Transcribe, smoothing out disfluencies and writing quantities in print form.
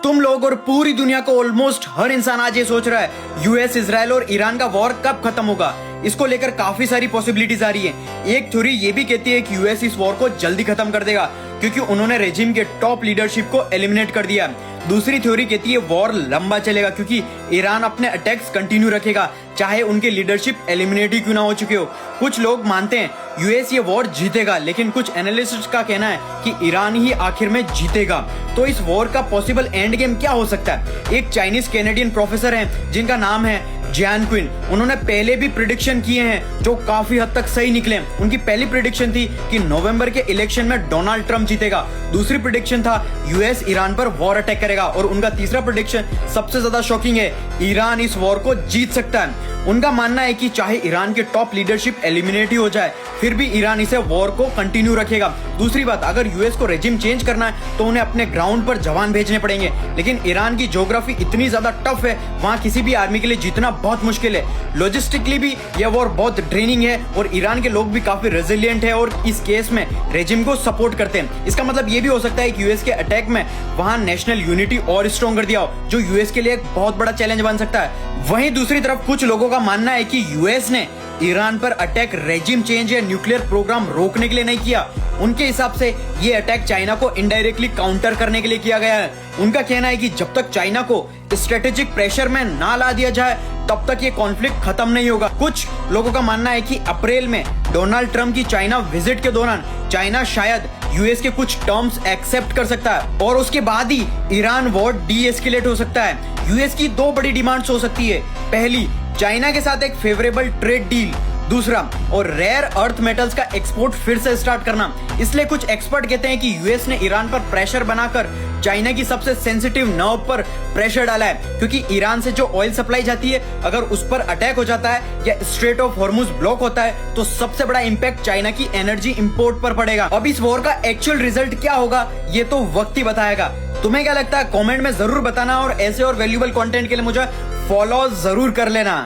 तुम लोग और पूरी दुनिया को ऑलमोस्ट हर इंसान आज ये सोच रहा है यूएस, इजराइल और ईरान का वॉर कब खत्म होगा। इसको लेकर काफी सारी पॉसिबिलिटीज आ रही है। एक थ्योरी ये भी कहती है कि यूएस इस वॉर को जल्दी खत्म कर देगा क्योंकि उन्होंने रेजिम के टॉप लीडरशिप को एलिमिनेट कर दिया। दूसरी थ्योरी कहती है वॉर लंबा चलेगा क्योंकि ईरान अपने अटैक्स कंटिन्यू रखेगा चाहे उनके लीडरशिप एलिमिनेट ही क्यों ना हो चुके हो। कुछ लोग मानते हैं यूएस ये वॉर जीतेगा, लेकिन कुछ एनालिस्ट्स का कहना है कि ईरान ही आखिर में जीतेगा। तो इस वॉर का पॉसिबल एंड गेम क्या हो सकता है? एक चाइनीज कैनेडियन प्रोफेसर हैं जिनका नाम है जियान क्विन। उन्होंने पहले भी प्रिडिक्शन किए हैं जो काफी हद तक सही निकले। उनकी पहली प्रिडिक्शन थी कि नवंबर के इलेक्शन में डोनाल्ड ट्रंप जीतेगा। दूसरी प्रिडिक्शन था यूएस ईरान पर वॉर अटैक करेगा और उनका तीसरा प्रिडिक्शन सबसे ज्यादा शॉकिंग है, ईरान इस वॉर को जीत सकता है। उनका मानना है कि चाहे ईरान के टॉप लीडरशिप एलिमिनेट ही हो जाए फिर भी ईरान इसे वॉर को कंटिन्यू रखेगा। दूसरी बात, अगर यूएस को रेजिम चेंज करना है तो उन्हें अपने ग्राउंड पर जवान भेजने पड़ेंगे, लेकिन ईरान की ज्योग्राफी इतनी ज्यादा टफ है वहां किसी भी आर्मी के लिए जीतना बहुत मुश्किल है। लॉजिस्टिकली भी यह वॉर बहुत ड्रेनिंग है और ईरान के लोग भी काफी रेजिलियंट है और इस केस में रेजिम को सपोर्ट करते हैं। इसका मतलब ये भी हो सकता है कि यूएस के अटैक में वहां नेशनल यूनिटी और स्ट्रॉन्ग कर दिया हो, जो यूएस के लिए एक बहुत बड़ा चैलेंज बन सकता है। वहीं दूसरी तरफ कुछ लोगों का मानना है कि यूएस ने ईरान पर अटैक रेजिम चेंज या न्यूक्लियर प्रोग्राम रोकने के लिए नहीं किया। उनके हिसाब से ये अटैक चाइना को इनडायरेक्टली काउंटर करने के लिए किया गया है। उनका कहना है कि जब तक चाइना को स्ट्रेटेजिक प्रेशर में ना ला दिया जाए तब तक ये कॉन्फ्लिक्ट खत्म नहीं होगा। कुछ लोगों का मानना है कि अप्रैल में डोनाल्ड ट्रंप की चाइना विजिट के दौरान चाइना शायद यूएस के कुछ टर्म्स एक्सेप्ट कर सकता है और उसके बाद ही ईरान वॉर डी एस्केलेट हो सकता है। यूएस की दो बड़ी डिमांड्स हो सकती है, पहली चाइना के साथ एक फेवरेबल ट्रेड डील, दूसरा और रेयर अर्थ मेटल्स का एक्सपोर्ट फिर से स्टार्ट करना। इसलिए कुछ एक्सपर्ट कहते हैं कि यूएस ने ईरान पर प्रेशर बनाकर चाइना की सबसे सेंसिटिव नर्व पर प्रेशर डाला है, क्योंकि ईरान से जो ऑयल सप्लाई जाती है अगर उस पर अटैक हो जाता है या स्ट्रेट ऑफ हॉर्मुज ब्लॉक होता है तो सबसे बड़ा इंपैक्ट चाइना की एनर्जी इंपोर्ट पर पड़ेगा। अब इस वॉर का एक्चुअल रिजल्ट क्या होगा ये तो वक्त ही बताएगा। तुम्हें क्या लगता है कमेंट में जरूर बताना और ऐसे और वैल्यूएबल कंटेंट के लिए मुझे फॉलो जरूर कर लेना।